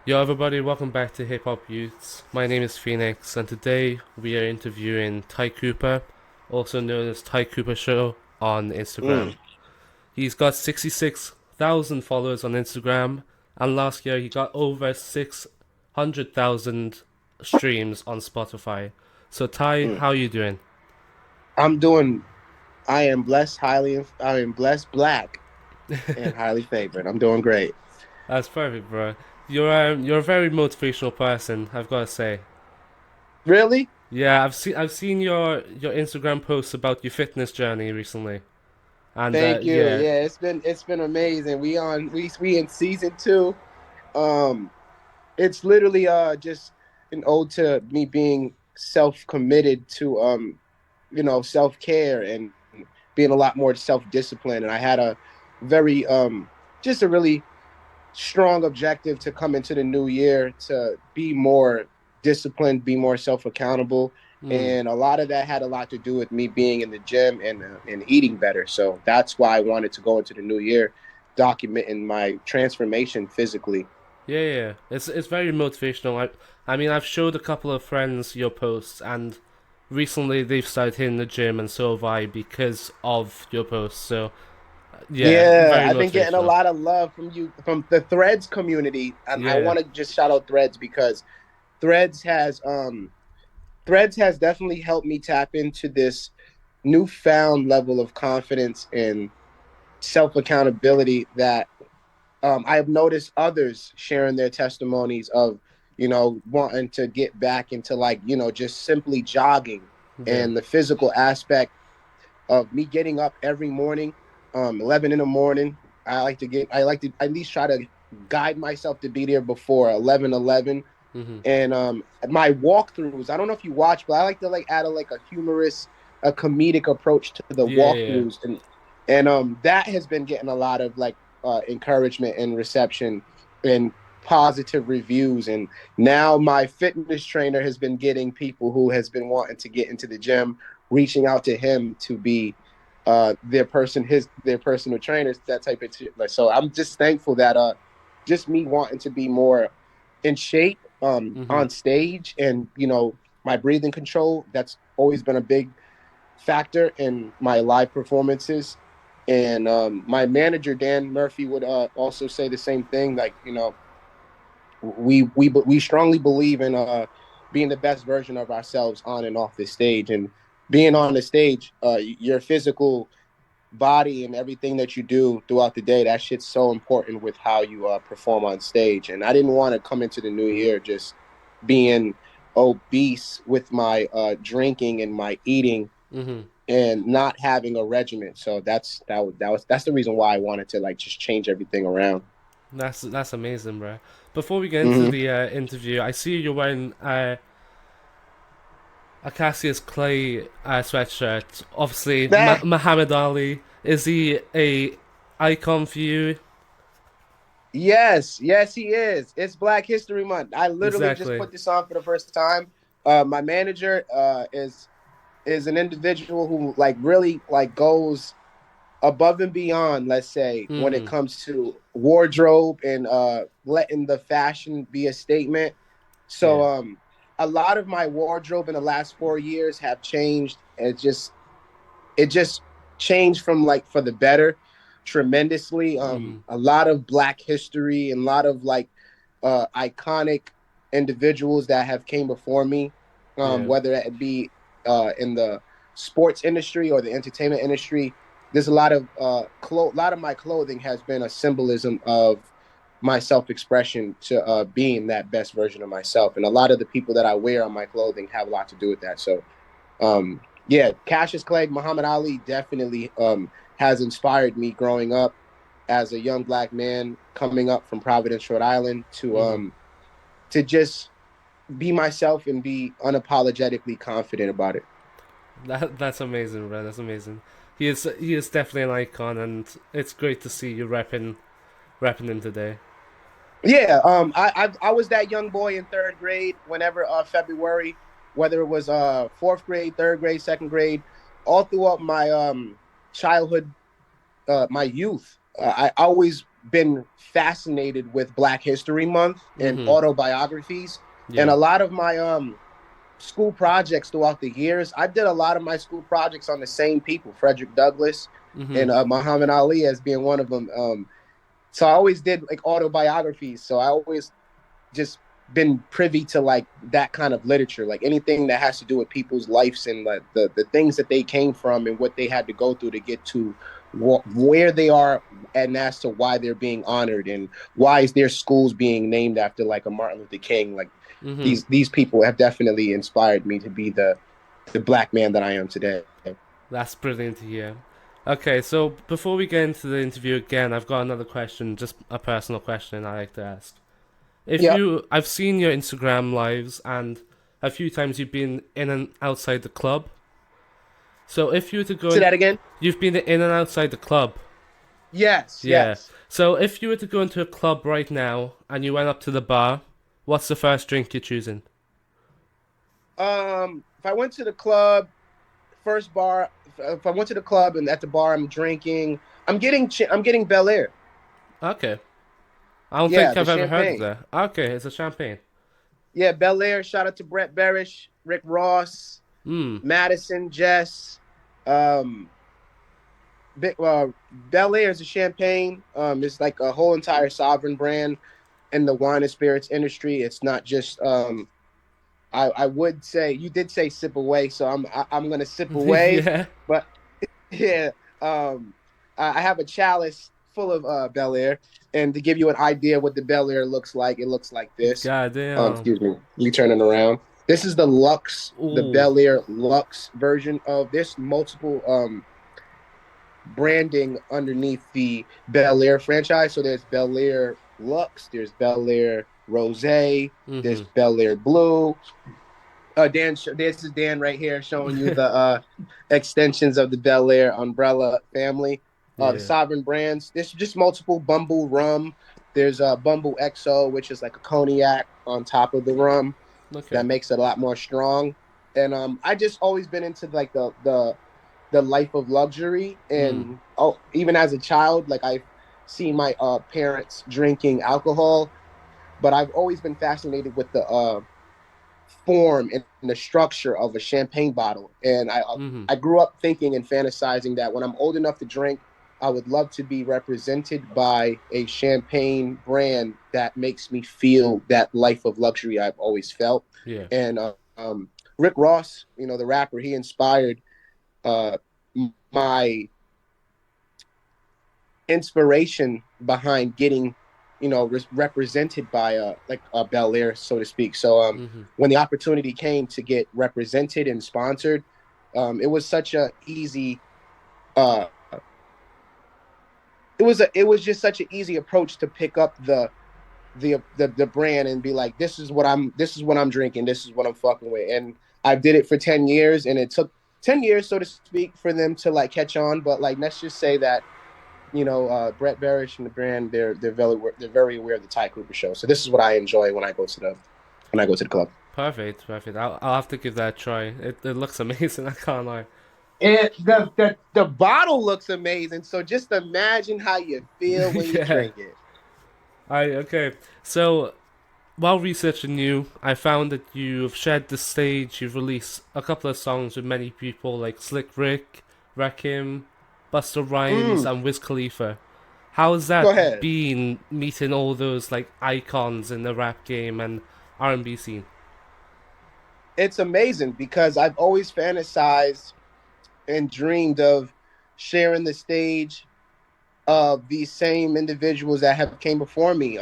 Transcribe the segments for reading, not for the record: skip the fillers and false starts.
Yo, everybody, welcome back to Hip Hop Youths. My name is Phoenix, and today we are interviewing Tye Cooper, also known as Tye Cooper Show, on Instagram. Mm. He's got 66,000 followers on Instagram, and last year he got over 600,000 streams on Spotify. So, Ty, Mm. how are you doing? I'm doing. I am blessed, I am blessed, black, and highly favored. I'm doing great. That's perfect, bro. You're a very motivational person, I've got to say. Really? Yeah, I've seen your Instagram posts about your fitness journey recently. And Thank you. yeah, Yeah, it's been amazing. We in season two. Um, it's literally just an ode to me being self committed to self care and being a lot more self disciplined. And I had a very just a really strong objective to come into the new year to be more disciplined, be more self accountable. mm, And a lot of that had a lot to do with me being in the gym and eating better. So that's why I wanted to go into the new year documenting my transformation physically. yeah. It's very motivational. I mean, I've showed a couple of friends your posts, and recently they've started hitting the gym, and so have I because of your posts. So yeah, Yeah, very I've been getting a motivational. lot of love from you, from the Threads community. And I Yeah, want to just shout out Threads because Threads has Threads has definitely helped me tap into this newfound level of confidence and self accountability that I have noticed others sharing their testimonies of, wanting to get back into like, just simply jogging yeah, and the physical aspect of me getting up every morning, 11 in the morning. I like to at least try to guide myself to be there before 11:11. mm-hmm. And my walkthroughs, I don't know if you watch, but I like to like add a humorous, a comedic approach to the Yeah. walkthroughs, and that has been getting a lot of like encouragement and reception and positive reviews. And now my fitness trainer has been getting people who has been wanting to get into the gym, reaching out to him to be their personal trainers, that type of shit. Like, so I'm just thankful that just me wanting to be more in shape Mm-hmm. on stage, and my breathing control, that's always been a big factor in my live performances. And my manager Dan Murphy would also say the same thing. Like, we strongly believe in being the best version of ourselves on and off the stage. And being on the stage, your physical body and everything that you do throughout the day, that shit's so important with how you perform on stage. And I didn't want to come into the new year just being obese with my drinking and my eating Mm-hmm. and not having a regimen. So that's the reason why I wanted to like just change everything around. That's amazing, bro. Before we get into Mm-hmm. the interview, I see you're wearing a Cassius Clay sweatshirt. Obviously, Muhammad Ali, is he a icon for you? Yes, he is. It's Black History Month. I literally just Exactly. put this on for the first time. My manager is an individual who like really like goes above and beyond, let's say, when it Hmm. comes to wardrobe and letting the fashion be a statement. So Yeah. a lot of my wardrobe in the last 4 years have changed. It just changed from like for the better tremendously. Hmm. A lot of Black history and a lot of like iconic individuals that have came before me, Yeah. whether it be in the sports industry or the entertainment industry. There's a lot of my clothing has been a symbolism of my self-expression to being that best version of myself. And a lot of the people that I wear on my clothing have a lot to do with that. So yeah, Cassius Clay, Muhammad Ali definitely has inspired me growing up as a young Black man coming up from Providence, Rhode Island, Hmm. to just be myself and be unapologetically confident about it. That's amazing, bro. That's amazing. He is definitely an icon, and it's great to see you rapping him today. Yeah, I was that young boy in third grade whenever February, whether it was fourth grade, third grade, second grade, all throughout my childhood, my youth. I always been fascinated with Black History Month and Mhm. autobiographies, and Yeah. a lot of my school projects throughout the years, I did a lot of my school projects on the same people, Frederick Douglass Mhm. and Muhammad Ali as being one of them. So I always did like autobiographies. So I always just been privy to like that kind of literature, like anything that has to do with people's lives and like the things that they came from and what they had to go through to get to where they are, and as to why they're being honored and why is their schools being named after like a Martin Luther King. Like Mhm. these people have definitely inspired me to be the black man that I am today. That's brilliant to hear. Okay, so before we get into the interview again, I've got another question, just a personal question I like to ask. If Yep. you, I've seen your Instagram lives, and a few times you've been in and outside the club. So if you were to go Say in, that again. you've been in and outside the club. Yes, Yeah. yes. So if you were to go into a club right now and you went up to the bar, what's the first drink you're choosing? If I went to the club, first bar, if I went to the club and at the bar I'm drinking, I'm getting Bel Air. Okay. I don't Yeah, think the I've ever heard of champagne. that. Okay, it's a champagne. Yeah, Bel Air. Shout out to Brett Barish, Rick Ross, Hmm. Madison, Jess. Um, Bel Air is a champagne. It's like a whole entire sovereign brand in the wine and spirits industry. It's not just I would say you did say sip away, so I'm gonna sip away. Yeah. But yeah, um, I have a chalice full of Bel Air, and to give you an idea what the Bel Air looks like, it looks like this. God damn. Excuse me, you turn it around. This is the Lux, the Ooh. Bel Air Lux version of this. Multiple branding underneath the Bel Air franchise. So there's Bel Air Lux, there's Bel Air Rose, there's Mm-hmm. Bel Air Blue. This is Dan right here showing you the extensions of the Bel Air umbrella family. The Yeah. Sovereign brands. There's just multiple Bumble rum. There's Bumble XO, which is like a cognac on top of the rum Okay. that makes it a lot more strong. And I just always been into like the life of luxury. Hmm. And oh, even as a child, like I've seen my parents drinking alcohol, but I've always been fascinated with the form and the structure of a champagne bottle. And Mm-hmm. I grew up thinking and fantasizing that when I'm old enough to drink, I would love to be represented by a champagne brand that makes me feel that life of luxury I've always felt. Yeah. And Rick Ross, the rapper, he inspired uh, my inspiration behind getting represented by like a Bel Air, so to speak. So Mm-hmm. when the opportunity came to get represented and sponsored, it was such a easy uh it was just such an easy approach to pick up the brand and be like, this is what I'm drinking, this is what I'm fucking with. And I did it for 10 years, and it took 10 years, so to speak, for them to like catch on. But like, let's just say that Brett Barish and the brand, they're very aware of the Tye Cooper show. So this is what I enjoy when I go to the club. Perfect. Perfect. I'll have to give that a try. It looks amazing. I can't lie. And the bottle looks amazing. So just imagine how you feel when you Yeah. drink it. I okay. So while researching you, I found that you've shared the stage. You've released a couple of songs with many people like Slick Rick, Rakim, Busta Rhymes, Mm, and Wiz Khalifa. How's go that ahead. been meeting all those like icons in the rap game and R&B scene? It's amazing because I've always fantasized and dreamed of sharing the stage of these same individuals that have came before me.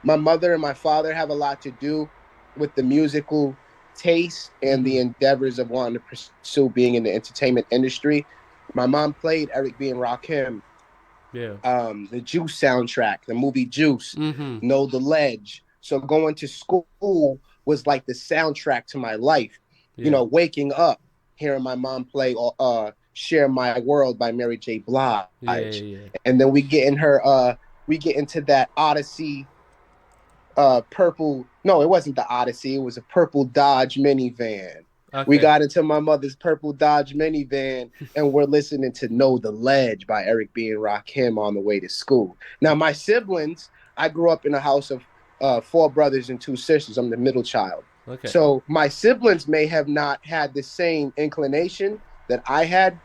My mother and my father have a lot to do with the musical taste and Mm-hmm. the endeavors of wanting to pursue being in the entertainment industry. My mom played Eric B. and Rakim, Yeah. the Juice soundtrack, the movie Juice, Mm-hmm. Know the Ledge. So going to school was like the soundtrack to my life. Yeah. Waking up, hearing my mom play Share My World by Mary J. Yeah. Blige. Yeah. And then we get into that Odyssey purple, no, it wasn't the Odyssey, it was a purple Dodge minivan. We Okay. got into my mother's purple Dodge minivan, and we're listening to Know the Ledge by Eric B. and Rakim on the way to school. Now, my siblings, I grew up in a house of four brothers and two sisters. I'm the middle child. Okay. So my siblings may have not had the same inclination that I had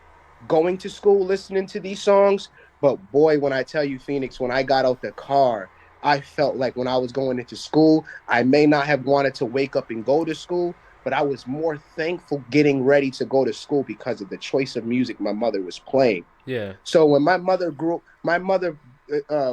going to school listening to these songs. But boy, when I tell you, Phoenix, when I got out the car, I felt like when I was going into school, I may not have wanted to wake up and go to school, but I was more thankful getting ready to go to school because of the choice of music my mother was playing. Yeah. So when my mother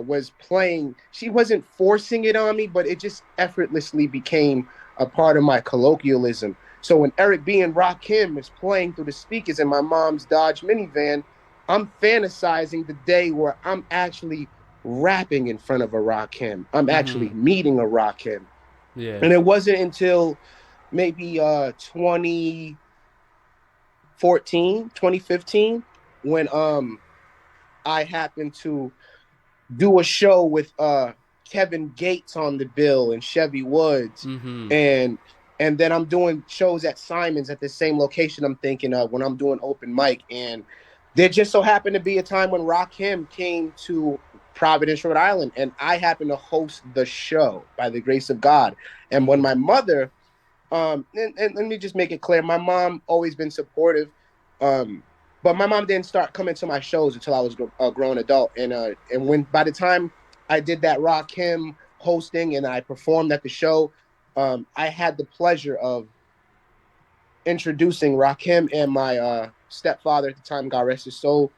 was playing. She wasn't forcing it on me, but it just effortlessly became a part of my colloquialism. So when Eric B. and Rakim is playing through the speakers in my mom's Dodge minivan, I'm fantasizing the day where I'm actually rapping in front of a Rakim. I'm actually Mhm. meeting a Rakim. Yeah. And it wasn't until maybe 2014, 2015 when I happened to do a show with Kevin Gates on the bill and Chevy Woods, Mhm. and then I'm doing shows at Simon's at the same location I'm thinking of when I'm doing open mic. And there just so happened to be a time when Rakim came to Providence, Rhode Island, and I happened to host the show by the grace of God. And when Mhm. my mother and let me just make it clear, my mom always been supportive, um but my mom didn't start coming to my shows until I was a grown adult. And when by the time I did that Rock Him hosting and I performed at the show, I had the pleasure of introducing Rakim and my stepfather at the time, God rest his soul.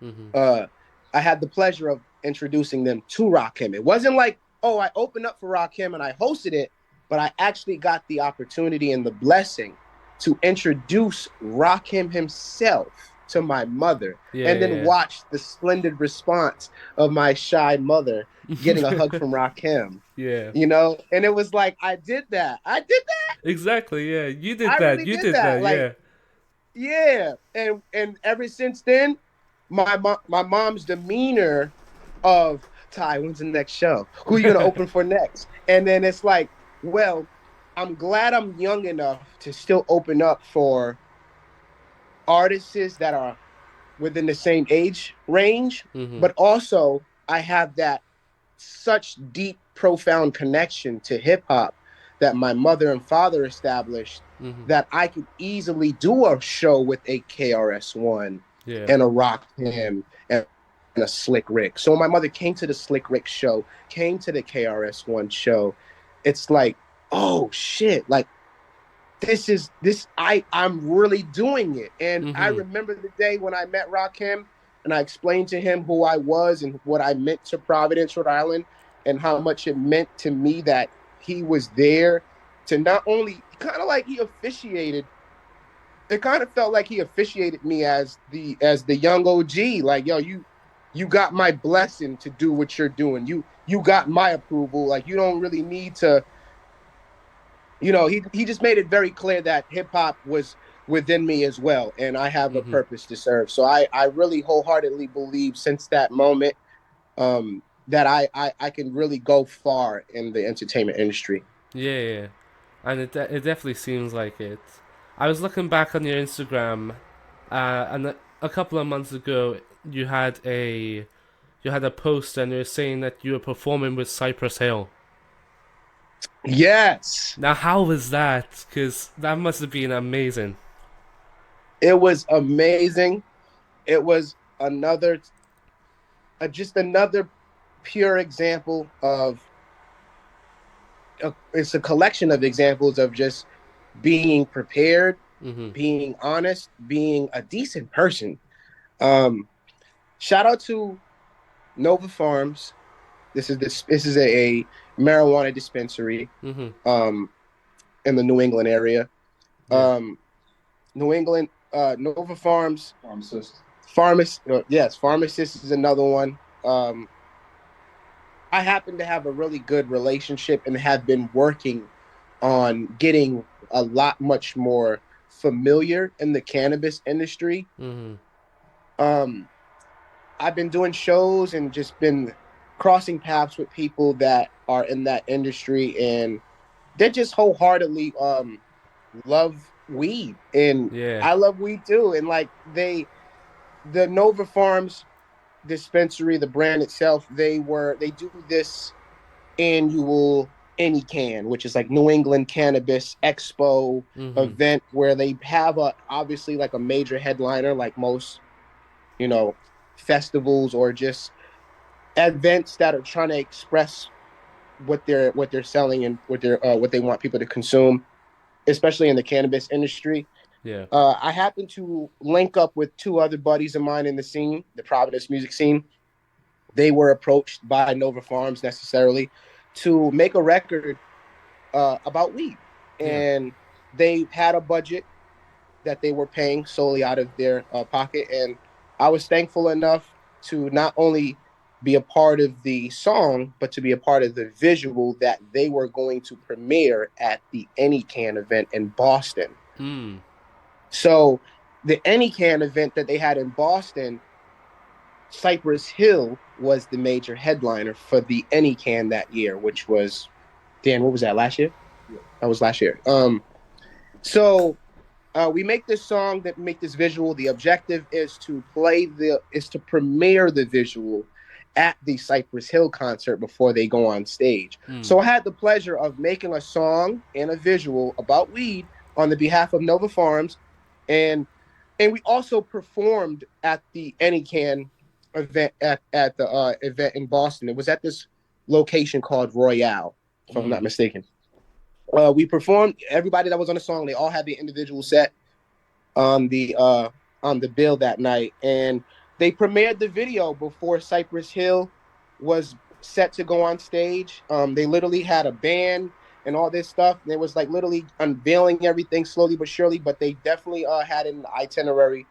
Mhm. uh, I had the pleasure of introducing them to Rakim. It wasn't like, oh, I opened up for Rakim and I hosted it, but I actually got the opportunity and the blessing to introduce Rakim himself to my mother, and then Yeah. watch the splendid response of my shy mother getting a hug Yeah. from Rakim. Yeah. And it was like, I did that. I did that. Exactly. Yeah. You did I that. really You did did that. that. Like, Yeah. yeah, and ever since then, my mom's demeanor of Ty, when's the next show? Who are you gonna open for next? And then it's like, well, I'm glad I'm young enough to still open up for artists that are within the same age range, Mhm. but also I have that such deep, profound connection to hip hop that my mother and father established Mhm. that I could easily do a show with a KRS-One Yeah. and a Rock Him and a Slick Rick. So when my mother came to the Slick Rick show, came to the KRS-One show, it's like, oh shit, like I'm really doing it. And I Mhm. remember the day when I met Rakim and I explained to him who I was and what I meant to Providence, Rhode Island, and how much it meant to me that he was there to not only kind of like he officiated. It kind of felt like he officiated me as the young OG. Like, yo, you got my blessing to do what you're doing. You got my approval. Like, you don't really need to, he just made it very clear that hip hop was within me as well, and I have a Mhm. purpose to serve. So I really wholeheartedly believe since that moment, that I can really go far in the entertainment industry. Yeah. Yeah. And it definitely seems like it. I was looking back on your Instagram, and a couple of months ago you had a post and you were saying that you were performing with Cypress Hill. Yes, Now, how was that? Because that must have been amazing. it was amazing. It was another just another pure example of it's a collection of examples of just being prepared, Mhm. being honest, being a decent person. Um, Shout out to Nova Farms. This is a marijuana dispensary Mhm. um, in the New England area. Yeah. New England Nova Farms Pharmacist. Yes, pharmacist is another one. I happen to have a really good relationship and have been working on getting a lot much more familiar in the cannabis industry. Mhm. Um, I've been doing shows and just been crossing paths with people that are in that industry, and they just wholeheartedly love weed, and Yeah. I love weed too. And like the Nova Farms dispensary, the brand itself, they do this annual any can, which is like New England Cannabis Expo Mhm. event where they have a obviously like a major headliner, like most you know festivals or just events that are trying to express what they're selling and what they want people to consume, especially in the cannabis industry. Yeah. I happen to link up with two other buddies of mine in the scene, the Providence music scene. They were approached by Nova Farms necessarily to make a record about weed, Yeah. and they had a budget that they were paying solely out of their pocket. And I was thankful enough to not only be a part of the song, but to be a part of the visual that they were going to premiere at the AnyCan event in Boston. Mm. So the AnyCan event that they had in Boston, Cypress Hill was the major headliner for the AnyCan that year, which was, Dan, what was that, last year? That was last year. So we make this song, that make this visual. The objective is to premiere the visual at the Cypress Hill concert before they go on stage. Mm. So I had the pleasure of making a song and a visual about weed on the behalf of Nova Farms, and we also performed at the Anycan event at the event in Boston. It was at this location called Royale, if I'm not Mm. mistaken. We performed. Everybody that was on the song, they all had the individual set on the bill that night, and they premiered the video before Cypress Hill was set to go on stage. They literally had a band and all this stuff. They was like literally unveiling everything slowly but surely, but they definitely had an itinerary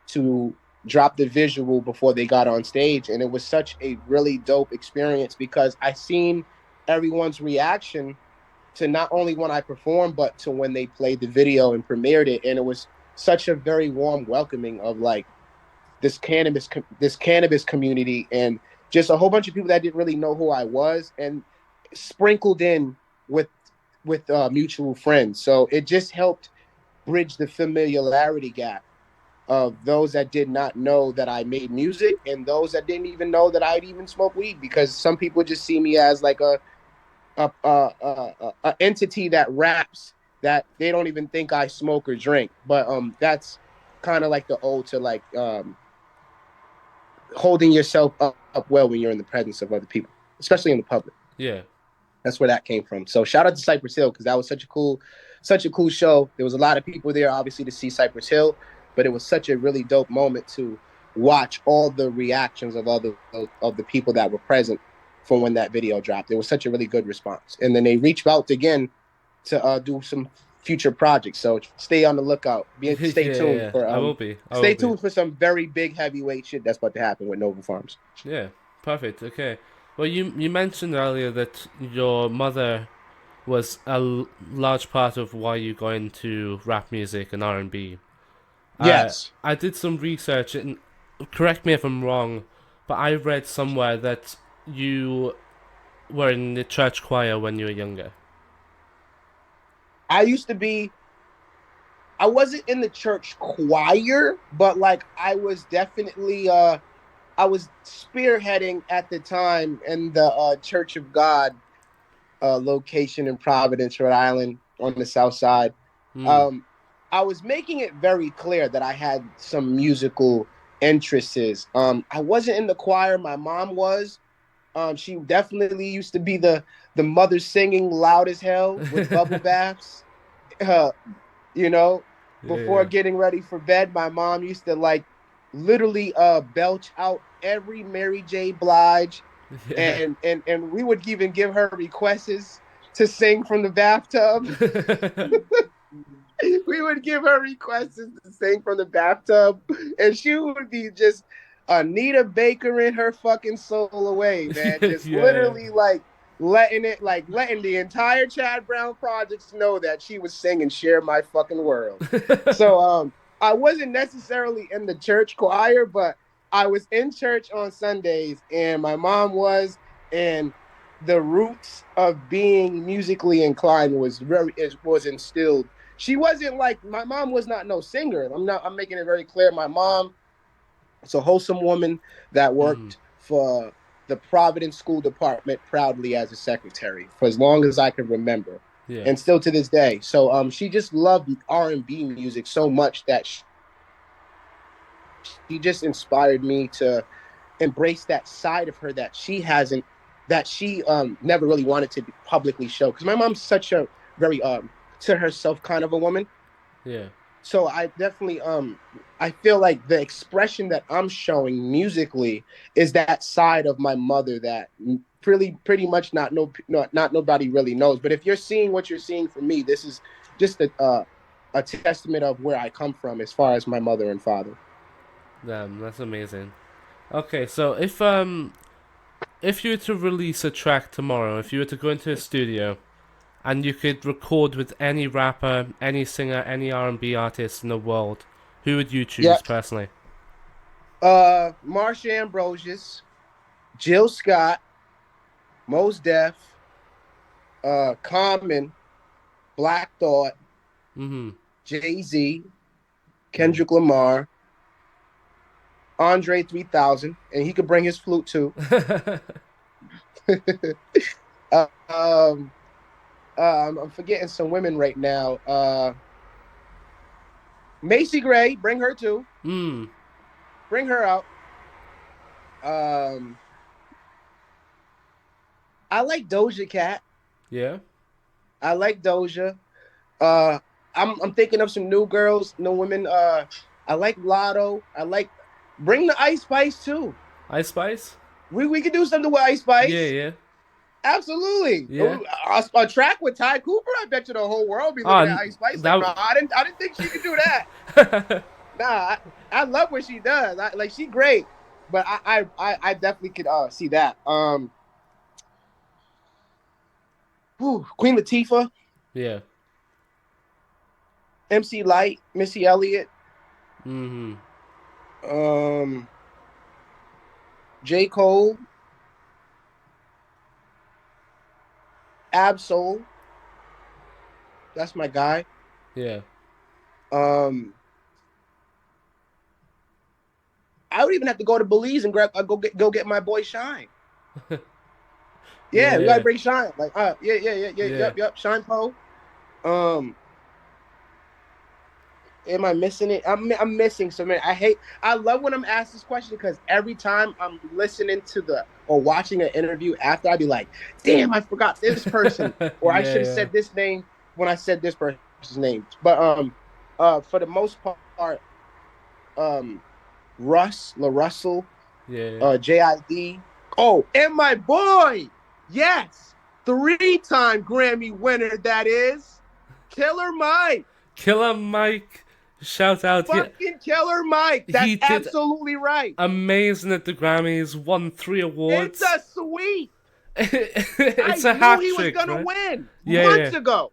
to drop the visual before they got on stage, and it was such a really dope experience because I seen everyone's reaction to not only when I performed, but to when they played the video and premiered it. And it was such a very warm welcoming of like this cannabis community, and just a whole bunch of people that didn't really know who I was, and sprinkled in with mutual friends. So it just helped bridge the familiarity gap of those that did not know that I made music and those that didn't even know that I'd even smoke weed, because some people just see me as like a entity that raps that they don't even think I smoke or drink. But that's kind of like the ode to like holding yourself up well when you're in the presence of other people, especially in the public. Yeah. That's where that came from. So shout out to Cypress Hill because that was such a cool show. There was a lot of people there, obviously, to see Cypress Hill, but it was such a really dope moment to watch all the reactions of the people that were present from when that video dropped. It was such a really good response, and then they reached out again to do some future projects. So stay on the lookout. Yeah. Yeah. I will be. I will Stay be. tuned for some very big heavyweight shit that's about to happen with Nova Farms. Yeah. Perfect. Okay. Well, you mentioned earlier that your mother was a large part of why you got into rap music and R&B. Yes. I did some research, and correct me if I'm wrong, but I read somewhere that you were in the church choir when you were younger. I used to be I wasn't in the church choir, but like I was definitely I was spearheading at the time in the Church of God location in Providence, Rhode Island on the south side. Hmm. Um I was making it very clear that I had some musical interests. I wasn't in the choir, my mom was. She definitely used to be the mother singing loud as hell with bubble baths. Uh, you know, before Yeah. getting ready for bed, my mom used to like literally belch out every Mary J. Blige, Yeah. and we would even give her requests to sing from the bathtub. We would give her requests to sing from the bathtub, and she would be just Anita Baker in her fucking soul away, man. Just Yeah. literally like letting the entire Chad Brown projects know that she was singing "Share My Fucking World." So I wasn't necessarily in the church choir, but I was in church on Sundays, and my mom was, and the roots of being musically inclined was instilled she wasn't like my mom was not no singer. I'm making it very clear. My mom is a wholesome woman that Mm-hmm. worked for the Providence School Department proudly as a secretary for as long as I can remember, Yeah. and still to this day. So she just loved R&B music so much that she just inspired me to embrace that side of her that she hasn't, that she never really wanted to publicly show, because my mom's such a very to herself kind of a woman. Yeah. So I definitely I feel like the expression that I'm showing musically is that side of my mother that pretty much not nobody really knows. But if you're seeing what you're seeing from me, this is just a testament of where I come from as far as my mother and father. Damn, that's amazing. Okay, so if you were to release a track tomorrow, if you were to go into a studio and you could record with any rapper, any singer, any R&B artist in the world, who would you choose Yep. personally? Marsha Ambrosius, Jill Scott, Mos Def, Common, Black Thought, Mm-hmm. Jay-Z, Yeah. Kendrick Lamar, Andre 3000, and he could bring his flute too. uh, um, I'm forgetting some women right now. Macy Gray, bring her too. Mm. Bring her out. Um, I like Doja Cat. Yeah. I like Doja. Uh, I'm thinking of some new girls, new women. I like Lotto. I like bring the Ice Spice too. Ice Spice? We could do something with Ice Yeah, Spice. yeah. Absolutely. Yeah. A track with Tye Cooper, I bet you the whole world be looking Ah, at Ice Spice like, that. no, I didn't think she could do that. Nah, I love what she does. Like she great, but I definitely could see that. Queen Latifah, Yeah. MC Light, Missy Elliott, Mm-hmm. um, J Cole, Absol. That's my guy. Yeah. Um, I would even have to go to Belize and go get my boy Shine. Yeah, Yeah, we gotta yeah. bring Shine. Like, yeah, Yeah. yep, Shine Poe. Um, am I missing it? I'm missing some. I love when I'm asked this question because every time I'm listening to the or watching an interview after, I'd be like, damn, I forgot this person, or I Yeah, should have yeah. said this name when I said this person's name. But for the most part, um, Russell, Yeah, yeah. JID. Oh, and my boy, yes, 3-time Grammy winner. That is Killer Mike. Killer Mike, shout out. Fucking Killer Mike. He That's did absolutely right. amazing at the Grammys, won 3 It's awards. a sweep. I It's a knew hat he was trick, gonna right? win Yeah, months yeah. ago.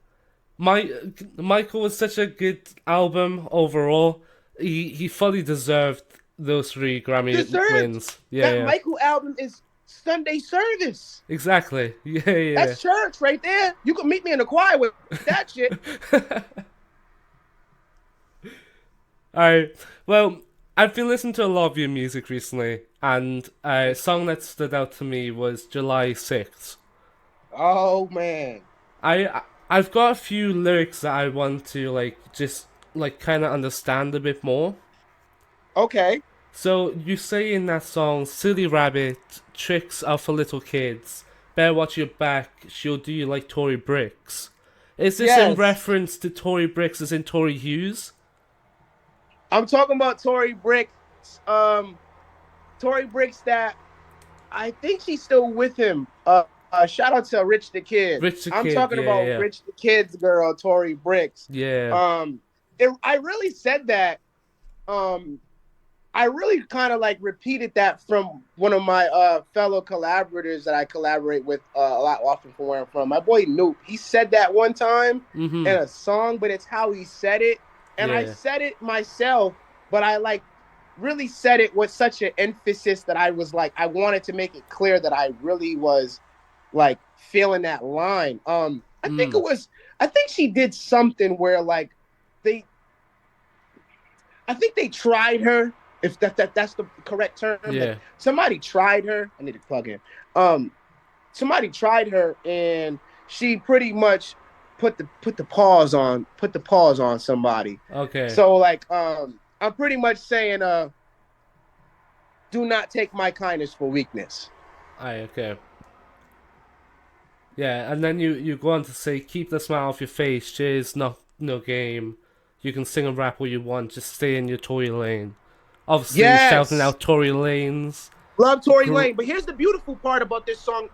Michael was such a good album overall. He fully deserved those 3 Grammy Deserved. wins. Yeah, That yeah. Michael album is Sunday service. Exactly. Yeah, yeah. That's church right there. You can meet me in the choir with that shit. Alright. Well, I've been listening to a lot of your music recently, and a song that stood out to me was July 6th. Oh man. I've got a few lyrics that I want to just kind of understand a bit more. Okay. So you say in that song, "Silly rabbit, tricks are for little kids. Better watch your back. She'll do you like Tory Bricks." Is this in Yes. reference to Tory Bricks as in Tory Hughes? I'm talking about Tory Bricks. Tory Bricks that I think she's still with him. Shout out to Rich the Kid. Rich the I'm Kid, talking yeah, about yeah, Rich the Kid's girl, Tory Bricks. yeah, Um, I really said that. Um, I really kind of like repeated that from one of my fellow collaborators that I collaborate with a lot often from where I'm from. My boy Noop. He said that one time mm-hmm, in a song, but it's how he said it. And I yeah, said it myself, but I like really said it with such an emphasis that I was like, I wanted to make it clear that I really was like feeling that line. I think Mm. it was. I think she did something where like they. I think they tried her. If that's the correct term, like Yeah. somebody tried her. I need to plug in. Um, Somebody tried her, and she pretty much put the pause on somebody. Okay. So like, I'm pretty much saying, do not take my kindness for weakness. Aye. Okay. Yeah, and then you go on to say, keep the smile off your face. Cheers, not no game. You can sing and rap all you want. Just stay in your Tory lane. Obviously, shouting Yes, out Tory Lanes. love Tory Gr- Lane. But here's the beautiful part about this song,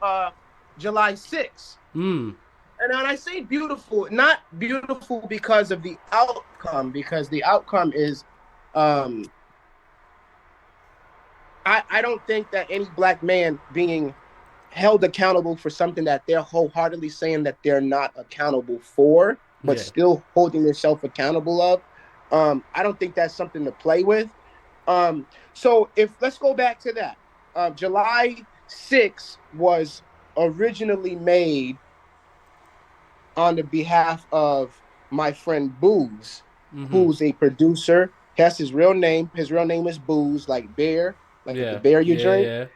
July 6th. mm. And when I say beautiful, not beautiful because of the outcome, because the outcome is, um, I don't think that any black man being held accountable for something that they're wholeheartedly saying that they're not accountable for, but Yeah. still holding themselves accountable of. I don't think that's something to play with. So if let's go back to that. July 6th was originally made on the behalf of my friend Booze, Mhm. who's a producer. That's his real name. His real name is Booze, like bear, like the Yeah. bear you Yeah. drink. Yeah.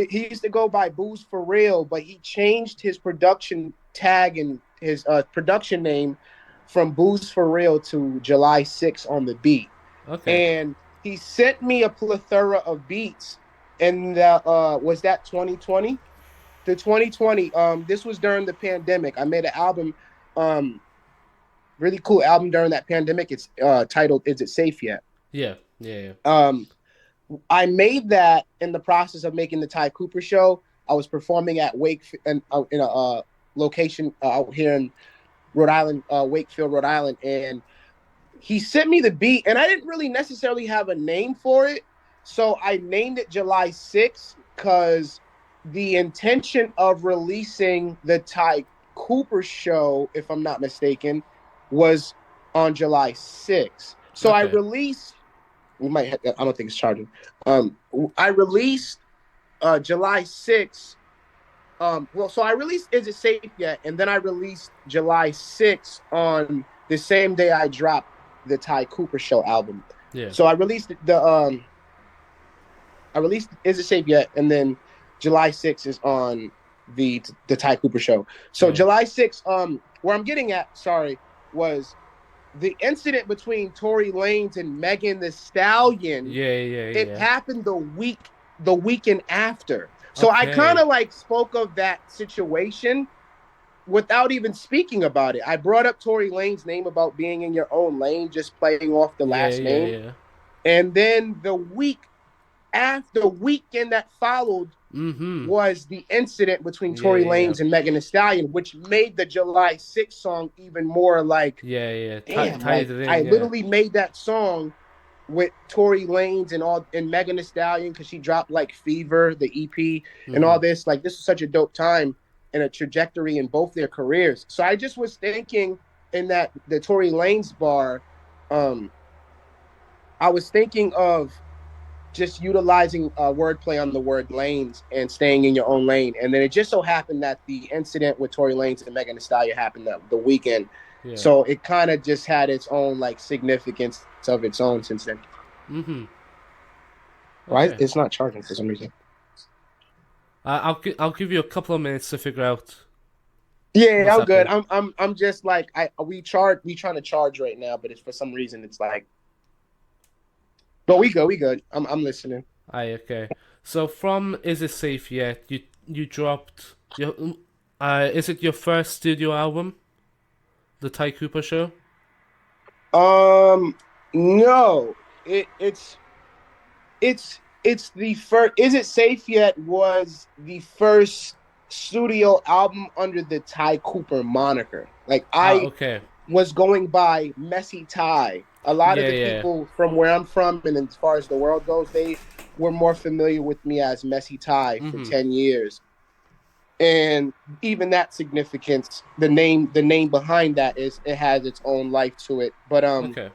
He used to go by Booze for Real, but he changed his production tag and his production name from Booze for Real to July 6 on the beat. Okay. And he sent me a plethora of beats. And was that 2020? The 2020. This was during the pandemic. I made an album, um, really cool album during that pandemic. It's titled "Is It Safe Yet?" Yeah. Yeah. Yeah. Um, I made that in the process of making the Tye Cooper show. I was performing at in a location out here in Rhode Island, Wakefield, Rhode Island, and he sent me the beat, and I didn't really necessarily have a name for it, so I named it July 6th because the intention of releasing the Tye Cooper show, if I'm not mistaken, was on July 6th. So I Okay. released we might have, I don't think it's charging. I released July 6th. So I released Is It Safe Yet? And then I released July 6th on the same day I dropped the Tye Cooper Show album. Yeah. So I released Is It Safe Yet? And then July 6th is on the Tye Cooper Show. So Yeah. July 6th, where I'm getting at, sorry, was the incident between Tory Lanez and Megan the Stallion. Yeah. Yeah. It Yeah. happened the weekend after. So I kind Okay. of like spoke of that situation without even speaking about it. I brought up Tory Lane's name about being in your own lane, just playing off the Yeah. last Yeah. name. Yeah. And then the weekend that followed Mhm. was the incident between Yeah. Tory Yeah. Lanez and Megan Thee Stallion, which made the July 6th song even more like, Yeah. Yeah. damn, Tied like it I in. Yeah. literally made that song with Tory Lanez and Megan Thee Stallion because she dropped like Fever, the EP, and all Mhm. this. Like this was such a dope time and a trajectory in both their careers. So I just was thinking in that the Tory Lanez bar, um, I was thinking of just utilizing wordplay on the word lanes and staying in your own lane. And then it just so happened that the incident with Tory Lanez and Megan Thee Stallion happened the weekend. Yeah. So it kind of just had its own like significance of its own since then. Mhm. Why Okay. it's not charging for some reason? I'll give you a couple of minutes to figure out Yeah, what's I'm good. happening. I'm just like we trying to charge right now, but it's for some reason it's like. But we good. I'm listening. Aye, okay. So from Is It Safe Yet? You dropped your is it your first studio album, The Tye Cooper Show? Um, no, it's the first. Is It Safe Yet? Was the first studio album under the Tye Cooper moniker. Like I Okay. was going by Messy Tye. A lot of Yeah, the yeah. people from where I'm from and as far as the world goes, they were more familiar with me as Messy Tye for Mhm. 10 years. And even that significance, the name behind that is it has its own life to it. But Okay.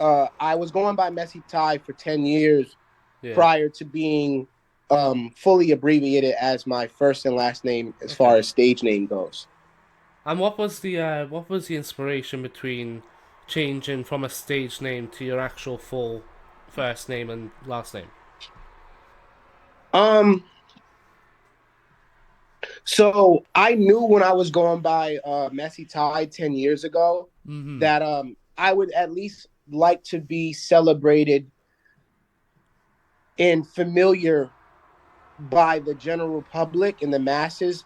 I was going by Messy Tye for 10 years Yeah. prior to being fully abbreviated as my first and last name as far Okay. as stage name goes. And what was the inspiration between changing from a stage name to your actual full first name and last name? Um, so I knew when I was going by Messy Tye 10 years ago Mm-hmm. that I would at least like to be celebrated and familiar by the general public and the masses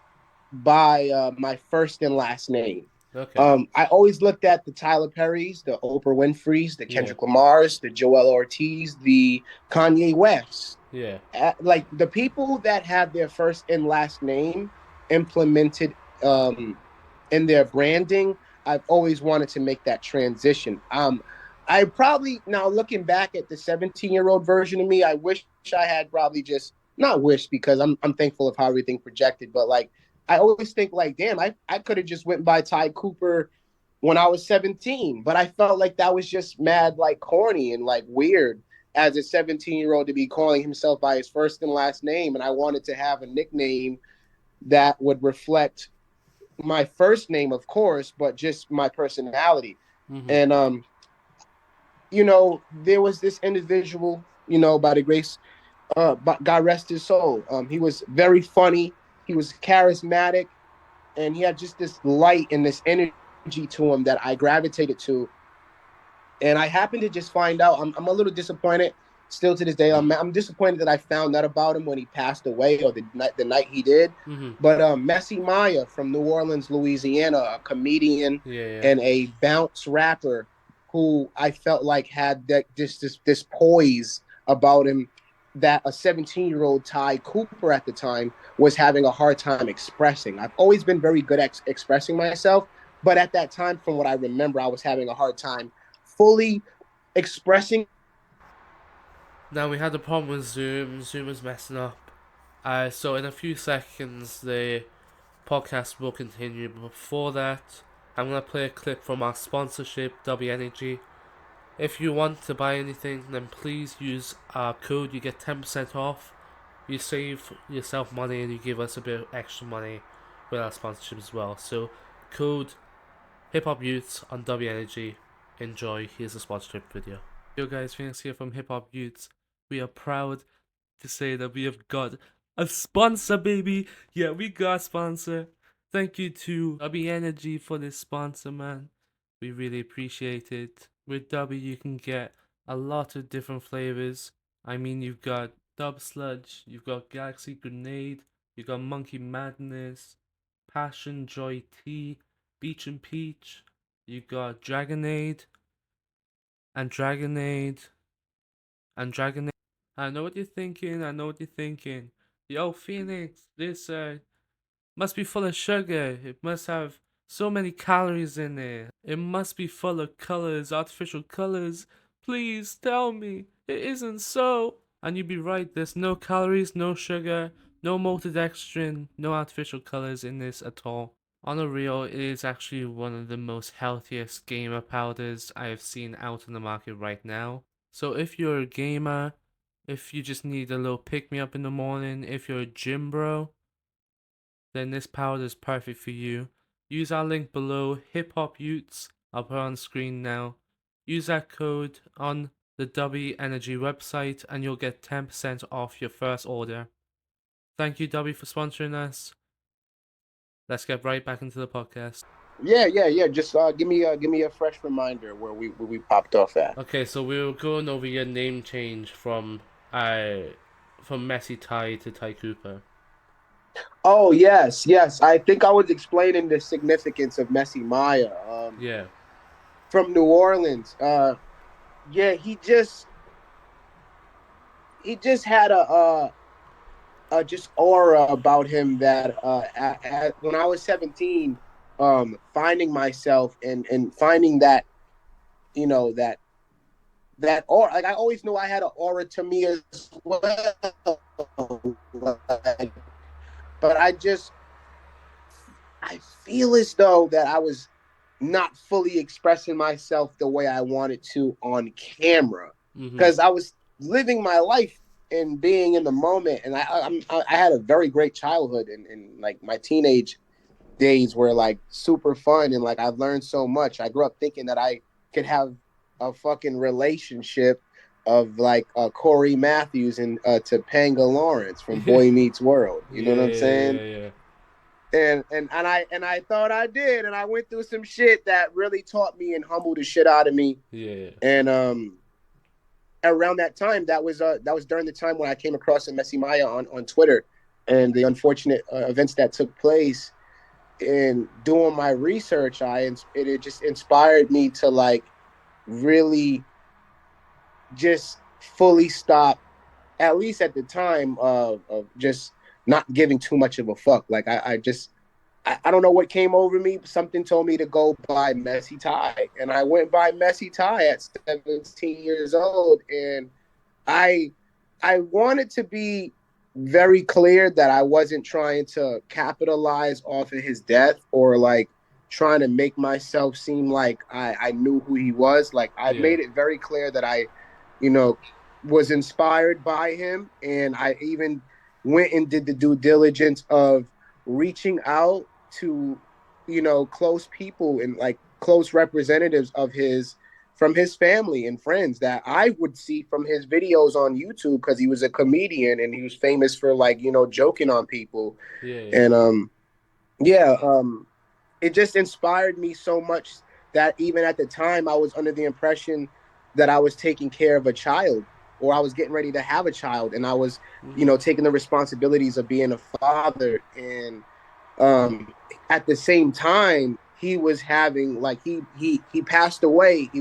by my first and last name. Okay. I always looked at the Tyler Perrys, the Oprah Winfreys, the Yeah. Kendrick Lamars, the Joel Ortiz, the Kanye West. Yeah. Like the people that have their first and last name implemented in their branding, I've always wanted to make that transition. I probably now looking back at the 17-year-old version of me, I wish I had probably just not wish because I'm thankful of how everything projected, but like I always think like, damn, I could have just went by Tye Cooper when I was 17, but I felt like that was just mad like corny and like weird as a 17-year-old to be calling himself by his first and last name. And I wanted to have a nickname that would reflect my first name, of course, but just my personality. Mm-hmm. And there was this individual, by the grace, but God rest his soul. He was very funny. He was charismatic, and he had just this light and this energy to him that I gravitated to. And I happened to just find out. I'm a little disappointed still to this day. I'm disappointed that I found out about him when he passed away or the night he did. Mm-hmm. But Messi Maya from New Orleans, Louisiana, a comedian Yeah. Yeah. and a bounce rapper who I felt like had this poise about him that a 17-year-old Tye Cooper at the time was having a hard time expressing. I've always been very good at expressing myself, but at that time, from what I remember, I was having a hard time fully expressing. Now we had a problem with Zoom. Zoom was messing up. So in a few seconds the podcast will continue. But before that, I'm gonna play a clip from our sponsorship, W Energy. If you want to buy anything, then please use our code. You get 10% off. You save yourself money and you give us a bit of extra money with our sponsorship as well. So, code Hip Hop Youths on W Energy. Enjoy. Here's a sponsorship video. Yo guys, Phoenix here from Hip Hop Youths. We are proud to say that we have got a sponsor, baby. Yeah, we got a sponsor. Thank you to W Energy for this sponsor, man. We really appreciate it. With W, you can get a lot of different flavors. I mean, you've got Dub Sludge, you've got Galaxy Grenade, you've got Monkey Madness, Passion Joy Tea, Beach and Peach, you got Dragonade, and Dragonade, and Dragonade. I know what you're thinking, I know what you're thinking. Yo, Phoenix, this must be full of sugar. It must have so many calories in it. It must be full of colors, artificial colors. Please tell me it isn't so. And you'd be right, there's no calories, no sugar, no maltodextrin, no artificial colors in this at all. On a real, it is actually one of the most healthiest gamer powders I have seen out in the market right now. So if you're a gamer, if you just need a little pick me up in the morning, if you're a gym bro, then this powder is perfect for you. Use our link below, Hip Hop Utes. I'll put it on screen now. Use that code on the W Energy website and you'll get 10% off your first order. Thank you, W, for sponsoring us. Let's get right back into the podcast. Yeah. Just give me a fresh reminder where we popped off at. Okay, so we were going over your name change from Messy Tye to Tye Cooper. Oh yes. I think I was explaining the significance of Messi Maya Yeah. from New Orleans. Yeah, he just had a just aura about him that when I was 17, finding myself and finding that that aura. Like I always knew I had an aura to me as well, like, but I feel as though that I was not fully expressing myself the way I wanted to on camera Mm-hmm. because I was living my life in being in the moment, and I had a very great childhood, and like my teenage days were like super fun, and like I've learned so much. I grew up thinking that I could have a fucking relationship of like Corey Matthews and Topanga Lawrence from Yeah, Boy Meets World. You know what I'm saying? yeah. And I thought I did, and I went through some shit that really taught me and humbled the shit out of me. Yeah. And around that time, that was during the time when I came across Messi Maya on Twitter, and the unfortunate events that took place. In doing my research, it just inspired me to like really just fully stop, at least at the time, of just not giving too much of a fuck. Like I don't know what came over me. Something told me to go buy Messy Tye, and I went by Messy Tye at 17 years old, and I I wanted to be very clear that I wasn't trying to capitalize off of his death or like trying to make myself seem like I knew who he was. Like I Yeah. made it very clear that you know, was inspired by him, and I even went and did the due diligence of reaching out to, close people and like close representatives of his from his family and friends that I would see from his videos on YouTube because he was a comedian and he was famous for like, joking on people. Yeah. Yeah. And yeah, it just inspired me so much that even at the time I was under the impression that I was taking care of a child or I was getting ready to have a child and I was, Mhm. taking the responsibilities of being a father. And at the same time he was having like he passed away. He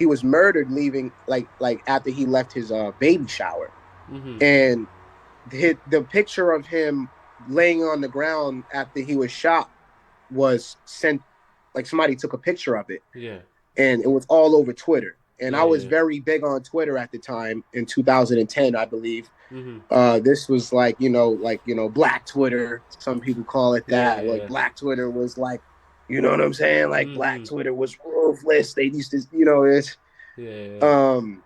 was murdered leaving like after he left his baby shower. Mhm. And the picture of him laying on the ground after he was shot was sent, like somebody took a picture of it, Yeah. and it was all over Twitter. And Yeah. I was Yeah. very big on Twitter at the time in 2010, I believe. Mhm. This was like, Black Twitter. Some people call it Yeah. that. Like Yeah. Black Twitter was like, you know what I'm saying? Like Black Mhm. Twitter was ruthless. They used to, it's Yeah. Yeah. um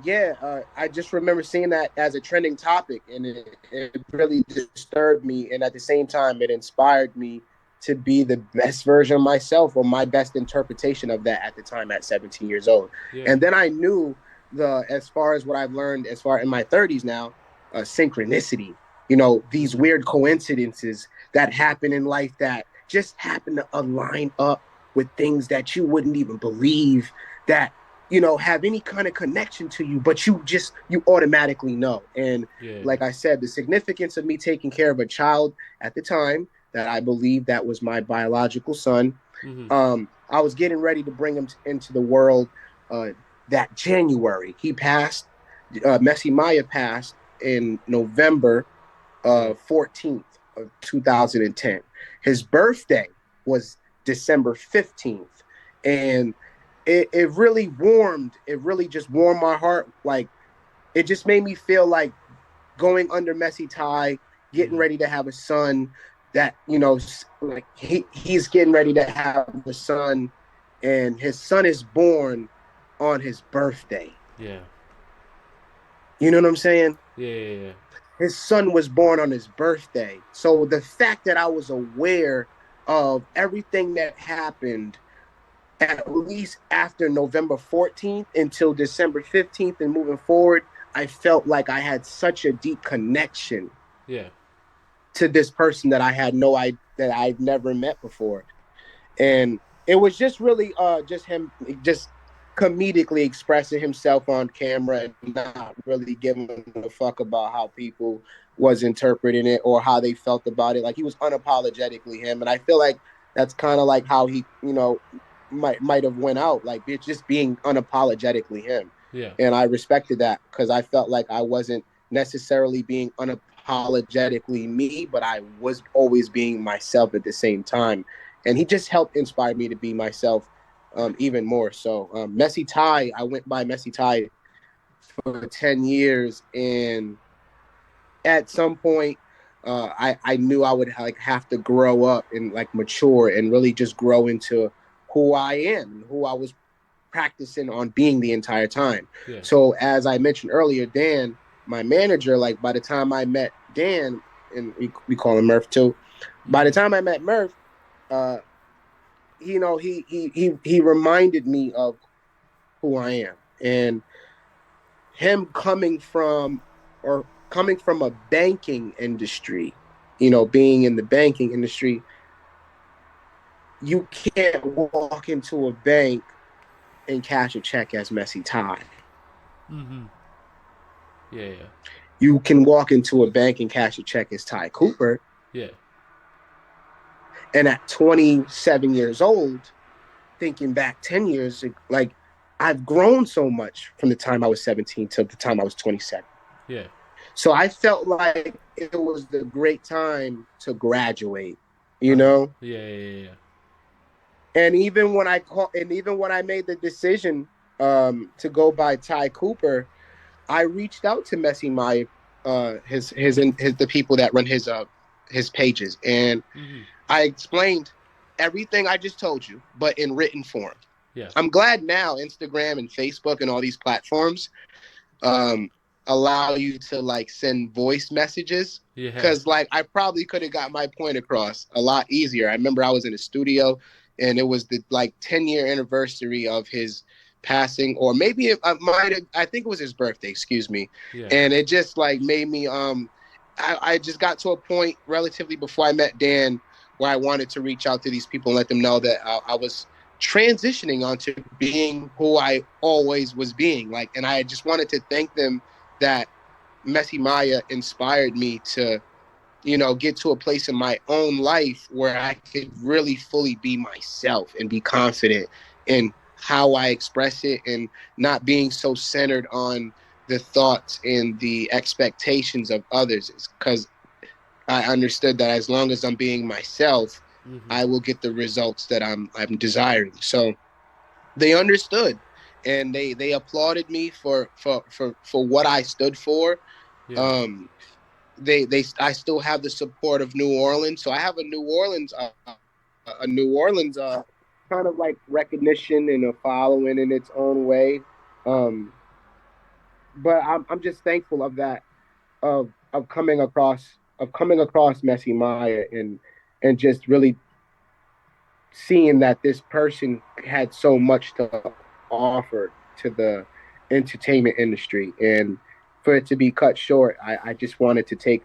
yeah, I just remember seeing that as a trending topic, and it really disturbed me. And at the same time, it inspired me to be the best version of myself or my best interpretation of that at the time at 17 years old. Yeah. And then I knew as far as what I've learned, as far in my 30s now, synchronicity, these Mhm. weird coincidences that happen in life that just happen to align up with things that you wouldn't even believe that have any kind of connection to you, but you automatically know. And Yeah. like I said, the significance of me taking care of a child at the time that I believe that was my biological son. Mhm. I was getting ready to bring him into the world uh, that January. He passed. Messi Maya passed in November Yeah. 14th of 2010. His birthday was December 15th. And it really just warmed my heart. Like it just made me feel like going under Messi Tye, getting Mhm. ready to have a son that, like he's getting ready to have a son and his son is born on his birthday. Yeah. You know what I'm saying? Yeah. Yeah. His son was born on his birthday. So the fact that I was aware of everything that happened at least after November 14th until December 15th and moving forward, I felt like I had such a deep connection Yeah. to this person that I had no idea that I'd never met before. And it was just really just him just comedically expressing himself on camera and not really giving a fuck about how people was interpreting it or how they felt about it. Like he was unapologetically him, and I feel like that's kind of like how he might have went out, like it's just being unapologetically him. Yeah. And I respected that because I felt like I wasn't necessarily being unapologetically me, but I was always being myself at the same time. And he just helped inspire me to be myself even more. So Messy Tye, I went by Messy Tye for 10 years. And at some point, I knew I would like have to grow up and like mature and really just grow into who I am and who I was practicing on being the entire time. Yeah. So as I mentioned earlier, Dan, my manager, like by the time I met Dan, and we call him Murph too. By the Mm-hmm. time I met Murph, uh, he reminded me of who I am, and him coming from a banking industry, being in the banking industry, you can't walk into a bank and cash a check as Messy Tye. Mm-hmm. Yeah, yeah, You can walk into a bank and cash a check as Tye Cooper. yeah, And at 27 years old, thinking back 10 years, like I've grown so much from the time I was 17 to the time I was 27. yeah. So I felt like it was the great time to graduate, you Uh-huh. know? Yeah, yeah, yeah. And even when I made the decision to go by Tye Cooper, I reached out to Messi My his the people that run his pages, and Mm-hmm. I explained everything I just told you, but in written form. Yeah. I'm glad now Instagram and Facebook and all these platforms um, allow you to like send voice messages, Yeah. because like I probably could have got my point across a lot easier. I remember I was in a studio and it was the like 10-year anniversary of his passing, or maybe I might have, I think it was his birthday, excuse me. Yeah. And it just like made me I just got to a point relatively before I met Dan where I wanted to reach out to these people and let them know that I was transitioning onto being who I always was being. Like, and I just wanted to thank them that Messi Maya inspired me to, get to a place in my own life where I could really fully be myself and be confident in how I express it, and not being so centered on the thoughts and the expectations of others. Because I understood that as long as I'm being myself, Mm-hmm. I will get the results that I'm desiring. So they understood, and they applauded me for what I stood for. Yeah. Um, they I still have the support of New Orleans, so I have a New Orleans kind of like recognition and a following in its own way. Um, but I'm just thankful of that, of coming across Messi Maya, and just really seeing that this person had so much to offer to the entertainment industry. And for it to be cut short, I just wanted to take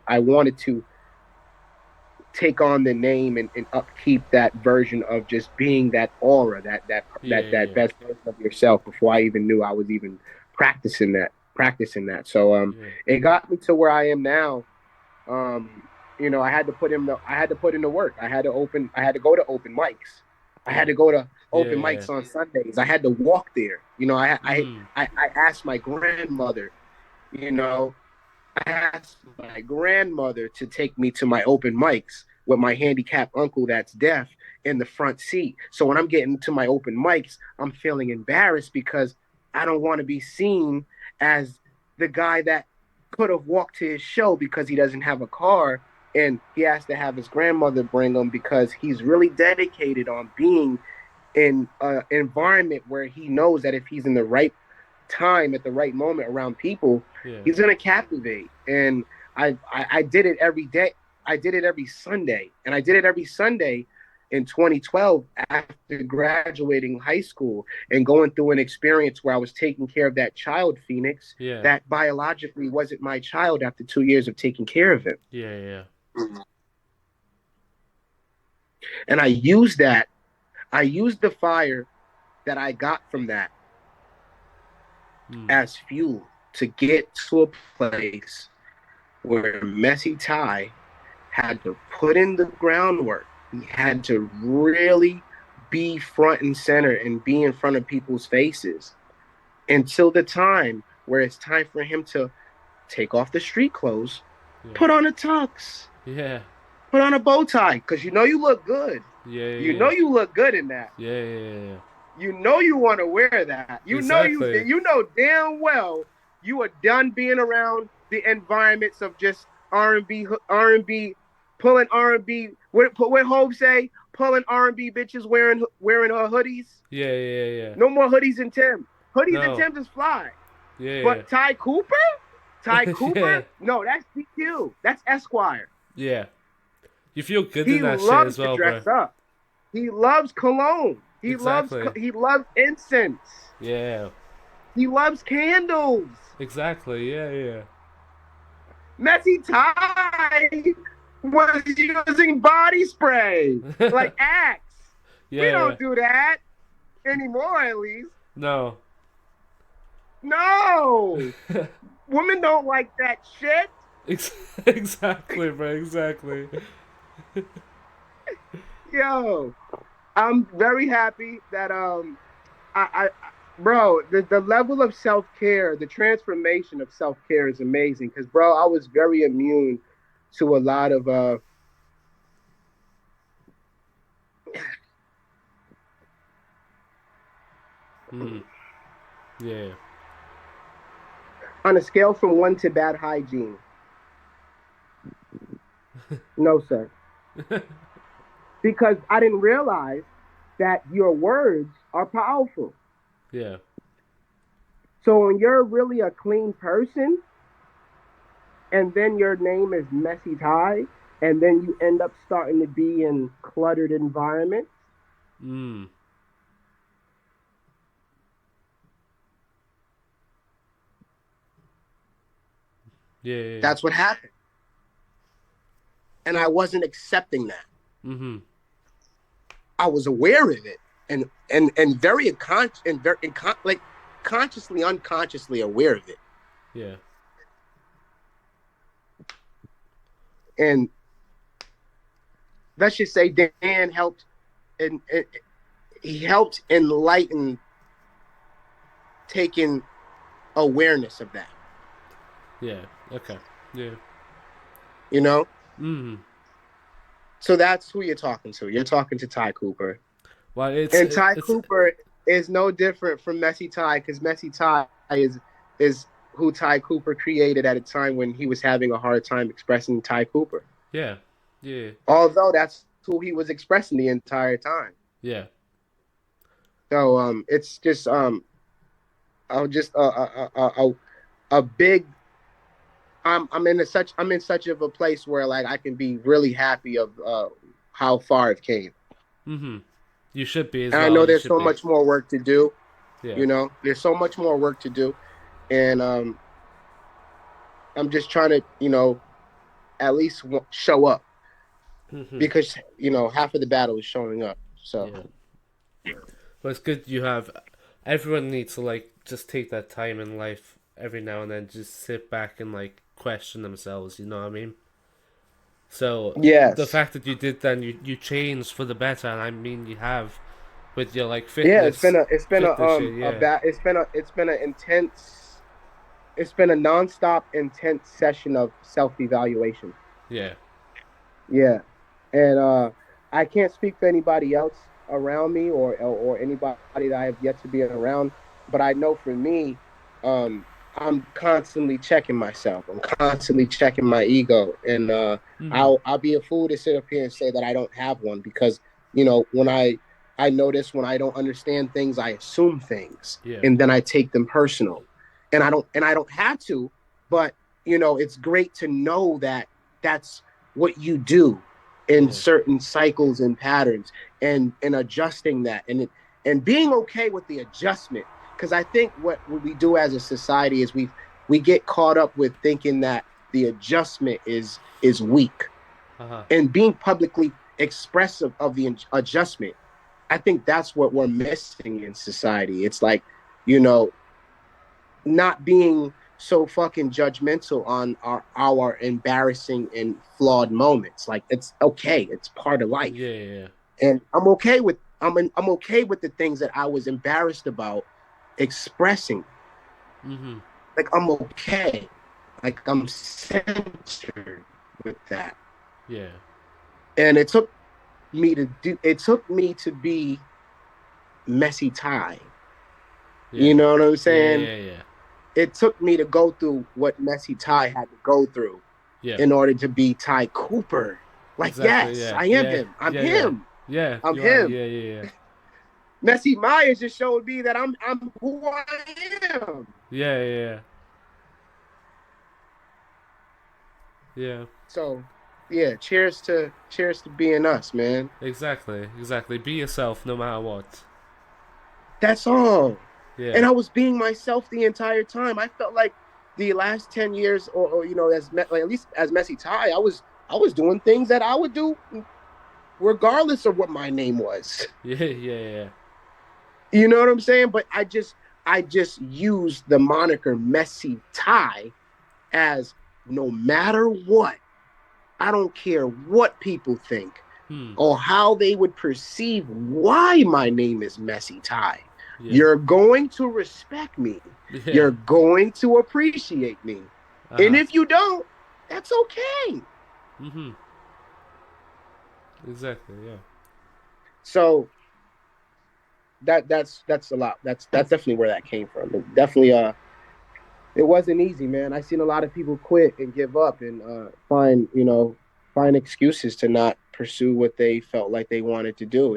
on the name, and upkeep that version of just being that aura, Yeah, that yeah, best version of yourself, before I even knew I was even practicing that. So yeah. it got me to where I am now. um I had to put in the work. I had to go to open mics. I had Yeah. to go to Yeah, open yeah. mics on Sundays. I had to walk there. Mm. I asked my grandmother, you know, I asked my grandmother to take me to my open mics with my handicapped uncle that's deaf in the front seat. So when I'm getting to my open mics, I'm feeling embarrassed because I don't want to be seen as the guy that could have walked to his show because he doesn't have a car, and he has to have his grandmother bring him because he's really dedicated on being in an environment where he knows that if he's in the right time at the right moment around people, Yeah. he's gonna captivate. And I did it every day. I did it every Sunday, and I did it every Sunday in 2012 after graduating high school and going through an experience where I was taking care of that child, Phoenix, Yeah. that biologically wasn't my child after 2 years of taking care of him. Yeah, yeah. And I used the fire that I got from that Mm. as fuel to get to a place where Messi Ty had to put in the groundwork. He had to really be front and center and be in front of people's faces until the time where it's time for him to take off the street clothes, Yeah. put on a tux, Yeah. put on a bow tie, because you look good. Yeah, You yeah, know you look good in that. yeah, yeah, yeah, yeah. You know you want to wear that. Exactly. You know damn well you are done being around the environments of just R&B, pulling R&B. What Hope say? Pulling R&B bitches wearing her hoodies. Yeah, yeah, yeah. No more hoodies and Tim. Hoodies and No. Tims is fly. Yeah, yeah. But Tye Cooper? Tye Yeah, Cooper? No, that's DQ. That's Esquire. yeah. You feel good in He that shit as loves to well, bro. dress up. He loves cologne. Exactly. He loves incense. Yeah. He loves candles. Exactly. Yeah, yeah. Messy Tye was using body spray like Axe. We Yeah, don't do that anymore, at least. no. No, women don't like that shit. Exactly, bro. Exactly. Yo, I'm very happy that bro, the level of self care, the transformation of self care is amazing. Because bro, I was very immune to a lot of Hmm. Yeah. on a scale from one to bad hygiene. No, sir, because I didn't realize that your words are powerful. Yeah. So when you're really a clean person, and then your name is Messy Tye, and then you end up starting to be in cluttered environments. Hmm. Yeah, yeah, yeah. That's what happened, and I wasn't accepting that. Mm-hmm. I was aware of it, and very like consciously, unconsciously aware of it. Yeah. And let's just say Dan helped, and he helped enlighten taking awareness of that. Yeah. Okay. Yeah. You know, Mm-hmm. so that's who you're talking to. You're talking to Tye Cooper, Well, and Tye Cooper is no different from Messy Tye because Messy Tye is who Tye Cooper created at a time when he was having a hard time expressing Tye Cooper. yeah. Yeah. Although that's who he was expressing the entire time. Yeah. So it's just I'll just a big. I'm in such of a place where like I can be really happy of how far it came. Mm-hmm. You should be as And I well. know You there's should so be. much more work to do. Yeah. You know, there's so much more work to do, and I'm just trying to at least show up Mm-hmm. because half of the battle is showing up. So Yeah. But it's good you have. Everyone needs to like just take that time in life every now and then, just sit back and like question themselves. You know what I mean? So the yes, fact that you did then, you changed for the better, and I mean you have with your like yeah, fitness shit. Yeah. it's been an intense it's been a nonstop intense session of self evaluation. Yeah. Yeah, and I can't speak for anybody else around me or anybody that I have yet to be around, but I know for me, I'm constantly checking myself. I'm constantly checking my ego, and Mm-hmm. I'll be a fool to sit up here and say that I don't have one because when I notice when I don't understand things, I assume things, Yeah. and then I take them personal, and I don't have to, but it's great to know that that's what you do in Yeah. certain cycles and patterns and adjusting that and being okay with the adjustment because I think what we do as a society is we get caught up with thinking that the adjustment is weak Uh huh. and being publicly expressive of the adjustment. I think that's what we're missing in society. It's like you know not being so fucking judgmental on our embarrassing and flawed moments. Like it's okay, it's part of life, Yeah. Yeah. and I'm okay with the things that I was embarrassed about expressing. Mm-hmm. Like I'm okay, like I'm centered with that, Yeah. and it took me to be Messy Tye. You Yeah. know what I'm Yeah. saying? Yeah. Yeah. It took me to go through what Messy Tye had to go through Yeah. in order to be Tye Cooper. Like, Exactly. yes, Yeah. I am Yeah. him. I'm Yeah. Yeah. him. Yeah. I'm You are. him. Yeah. Yeah. Messy Myers just showed me that I'm who I am. Yeah. Yeah. Yeah. Yeah. So, yeah, cheers to being us, man. Exactly. Exactly. Be yourself, no matter what. That's all. Yeah. And I was being myself the entire time. I felt like the last 10 years, or like at least as Messy Ty, I was doing things that I would do regardless of what my name was. Yeah. Yeah. Yeah. You know what I'm saying? But I just used the moniker Messy Ty as no matter what, I don't care what people think Hmm. or how they would perceive why my name is Messy Ty. Yeah. You're going to respect me. Yeah. You're going to appreciate me. Uh And huh. if you don't, that's okay. Mhm. Exactly. Yeah. So that's a lot. That's definitely where that came from. It definitely it wasn't easy, man. I seen a lot of people quit and give up and find excuses to not pursue what they felt like they wanted to do.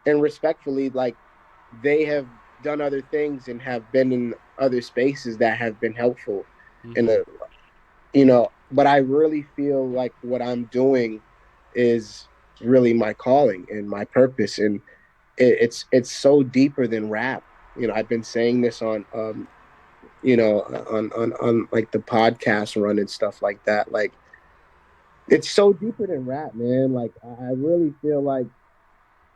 And respectfully, like they have done other things and have been in other spaces that have been helpful in Mhm. the but I really feel like what I'm doing is really my calling and my purpose, and it's so deeper than rap. I've been saying this on like the podcast run and stuff like that. Like it's so deeper than rap, man. Like I really feel like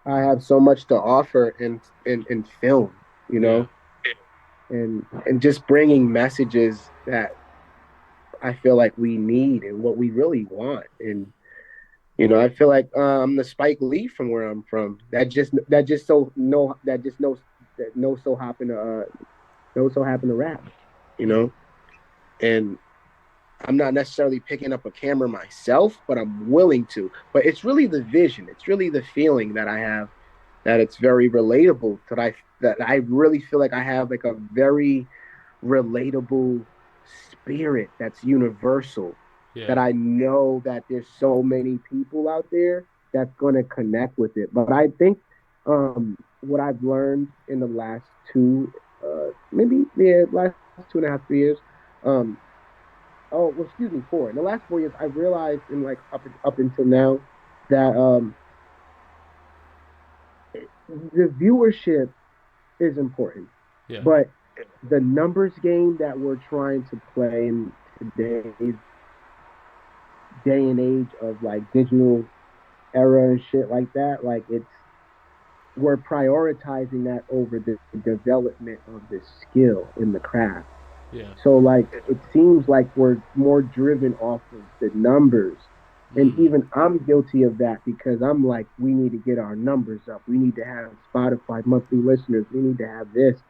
I have so much to offer in film, you Yeah. know, and just bringing messages that I feel like we need and what we really want. And I feel like I'm the Spike Lee from where I'm from. That knows so happen to rap, you Hmm. know. And I'm not necessarily picking up a camera myself, but I'm willing to. But it's really the vision, it's really the feeling that I have, that it's very relatable. That I really feel like I have like a very relatable spirit that's universal. That Yeah. I know that there's so many people out there that's gonna connect with it. But I think what I've learned in the last maybe last 2.5 3 years, um, oh well, excuse me, 4. In the last 4 years, I realized in like up until now that the viewership is important, Yeah. but the numbers game that we're trying to play in today's day and age of like digital era and shit like that, like we're prioritizing that over the development of the skill in the craft. Yeah. So like it seems like we're more driven off of the numbers. And Mm. even I'm guilty of that because I'm like, we need to get our numbers up. We need to have Spotify monthly listeners. We need to have this.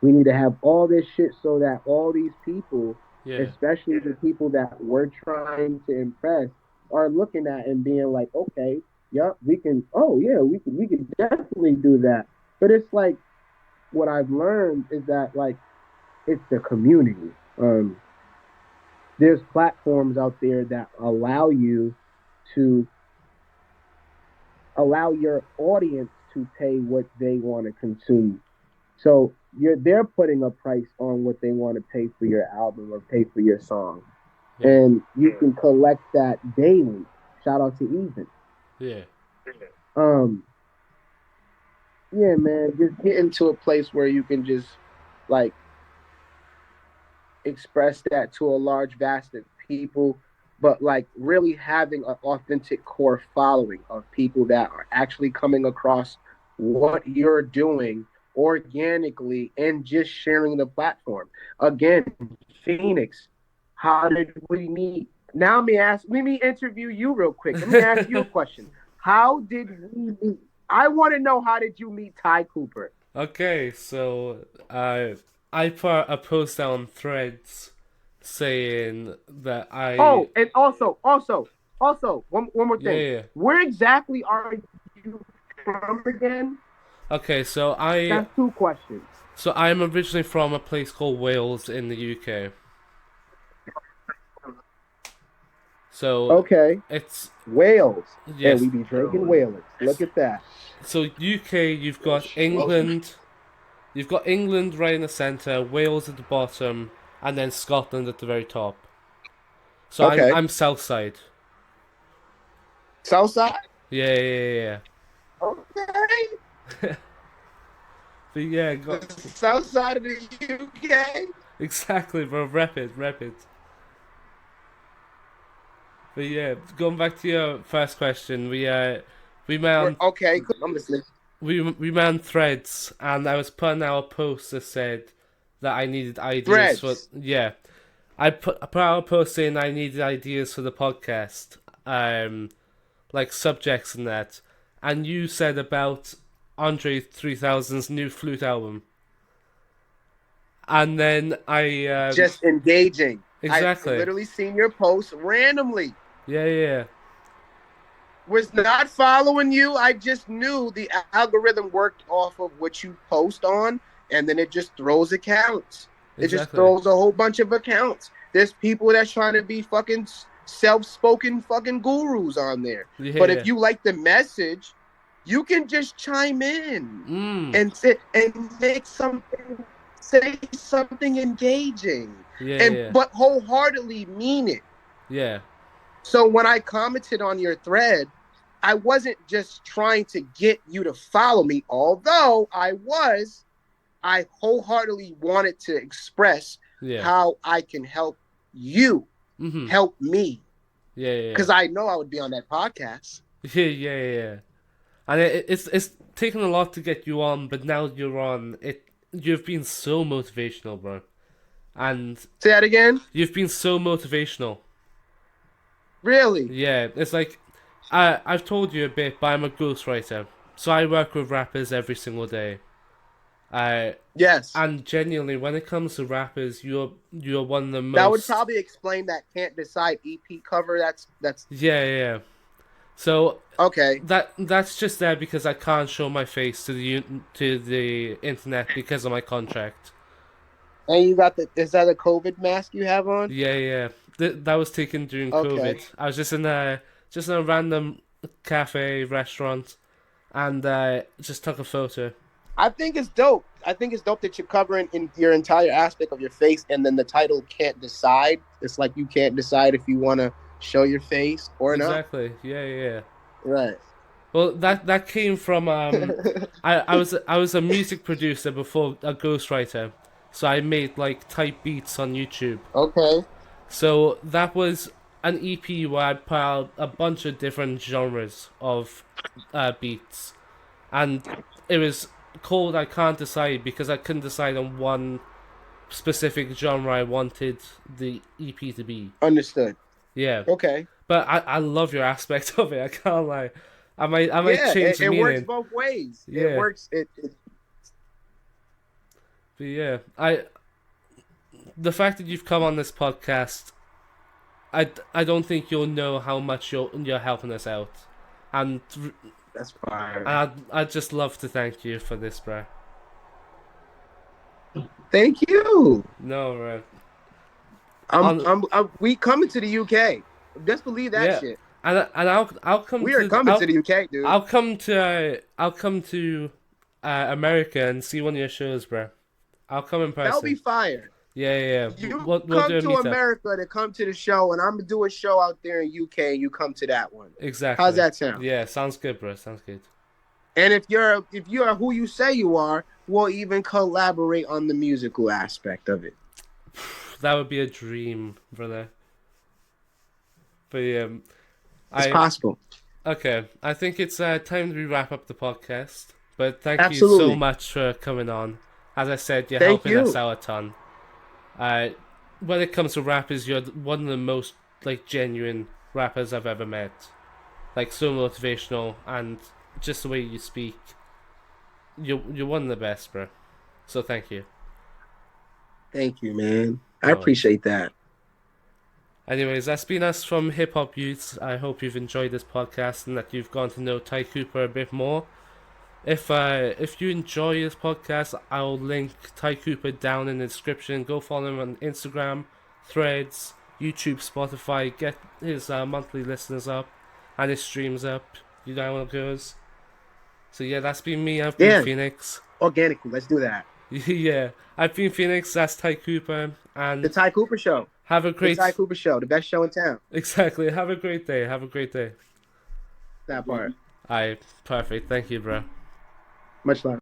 We need to have all this shit so that all these people, Yeah. especially the people that we're trying to impress, are looking at and being like, okay, yep, we can. Oh yeah, we can definitely do that. But it's like what I've learned is that like it's the community. There's platforms out there that to allow your audience to pay what they want to consume. So they're putting a price on what they want to pay for your album or pay for your song, Yeah. and you can collect that daily. Shout out to Even. Yeah. Um, yeah, man, just get into a place where you can just like express that to a large vast of people, but like really having an authentic core following of people that are actually coming across what you're doing organically and just sharing the platform. Again, Phoenix, how did we meet? Now let me interview you real quick. Let me ask you a question. How did we meet? I want to know, how did you meet Tye Cooper? Okay, so I put a post on Threads saying that I Oh, and also, one more yeah, thing. yeah. Where exactly are you from again? Okay, That's two questions. so I'm originally from a place called Wales in the UK. So Okay, it's Wales, and yes. we be drinking whalers. Look at that. So UK, you've got England right in the centre, Wales at the bottom, and then Scotland at the very top. So Okay. I'm Southside. Southside. Yeah, yeah, Okay. yeah. But yeah, The got south side of the UK. exactly, bro. Rep it. But yeah, going back to your first question, we met We're on okay. Cool. I'm listening. we met on Threads, and I was putting out a post that said that I needed ideas for Threads. yeah. I put out a post saying I needed ideas for the podcast, like subjects and that, and you said about Andre 3000's new flute album, and then I Just engaging. I exactly literally seen your post randomly. yeah yeah Was not following you. I just knew the algorithm worked off of what you post on, and then it just throws accounts. It just exactly throws a whole bunch of accounts. There's people that's trying to be fucking self-spoken fucking gurus on there. yeah But yeah if you like the message, you can just chime in mm and sit and make something, say something engaging, yeah and yeah but wholeheartedly mean it. yeah So when I commented on your thread, I wasn't just trying to get you to follow me, although I wholeheartedly wanted to express yeah how I can help you mhm help me. yeah yeah Because I know I would be on that podcast. yeah yeah yeah. And it's taken a lot to get you on, but now you're on. You've been so motivational, bro, and Say that again? you've been so motivational. Really? Yeah, it's like I've told you a bit, but I'm a ghostwriter, so I work with rappers every single day. Uh, Yes. and genuinely, when it comes to rappers, you're one of the That would most. probably explain that Can't Decide EP cover. That's Yeah, yeah. So okay. that's just there because I can't show my face to to the internet because of my contract. And you got the is that a COVID mask you have on? Yeah, yeah. That was taken during Okay. COVID. I was just in a random cafe restaurant and just took a photo. I think it's dope. I think it's dope that you're covering in your entire aspect of your face, and then the title can't decide. It's like you can't decide if you want to show your face or not. Exactly. Yeah, yeah. Right. Well, that came from I was a music producer before a ghostwriter, so I made like type beats on YouTube. Okay. So that was an EP where I put out a bunch of different genres of beats, and it was called I Can't Decide because I couldn't decide on one specific genre I wanted the EP to be. Understood. Yeah, Okay. but I love your aspect of it. I can't lie. I might Yeah, change the it works meaning. both ways. It Yeah, works. It but yeah, the fact that you've come on this podcast, I don't think you'll know how much you're helping us out, and that's fine. I'd just love to thank you for this, bro. Thank you. No, bro. We coming to the UK. Just believe that Yeah, shit. and I'll come We are to coming to the UK, dude. I'll come to America and see one of your shows, bro. I'll come in That'll be person. fire. Yeah, yeah. You We'll come do a to meetup. America to come to the show, and I'm gonna do a show out there in UK, and you come to that one. Exactly. How's that sound? Yeah, sounds good, bro. Sounds good. And if you're who you say you are, we'll even collaborate on the musical aspect of it. That would be a dream, brother. But yeah, It's possible. okay. I think it's time to wrap up the podcast. But thank you so Absolutely. much for coming on. As I said, you're Thank helping us you. out a ton. When it comes to rappers, you're one of the most like genuine rappers I've ever met. Like so motivational and just the way you speak. You're one of the best, bro. So thank you. Thank you, man. I No worries. appreciate that. Anyways, that's been us from Hip Hop Youths. I hope you've enjoyed this podcast and that you've gone to know Tye Cooper a bit more. If you enjoy this podcast, I'll link Tye Cooper down in the description. Go follow him on Instagram, Threads, YouTube, Spotify. Get his monthly listeners up and his streams up. You know how it goes. So yeah, that's been me. I've been Phoenix. Organically, let's do that. Yeah, I've been Phoenix. That's Tye Cooper, The and Tye Cooper Show. Have a The great Tye Cooper Show, the best show in town. exactly. Have a great day. Have a great day. That part. Aye, perfect. Thank you, bro. Much love.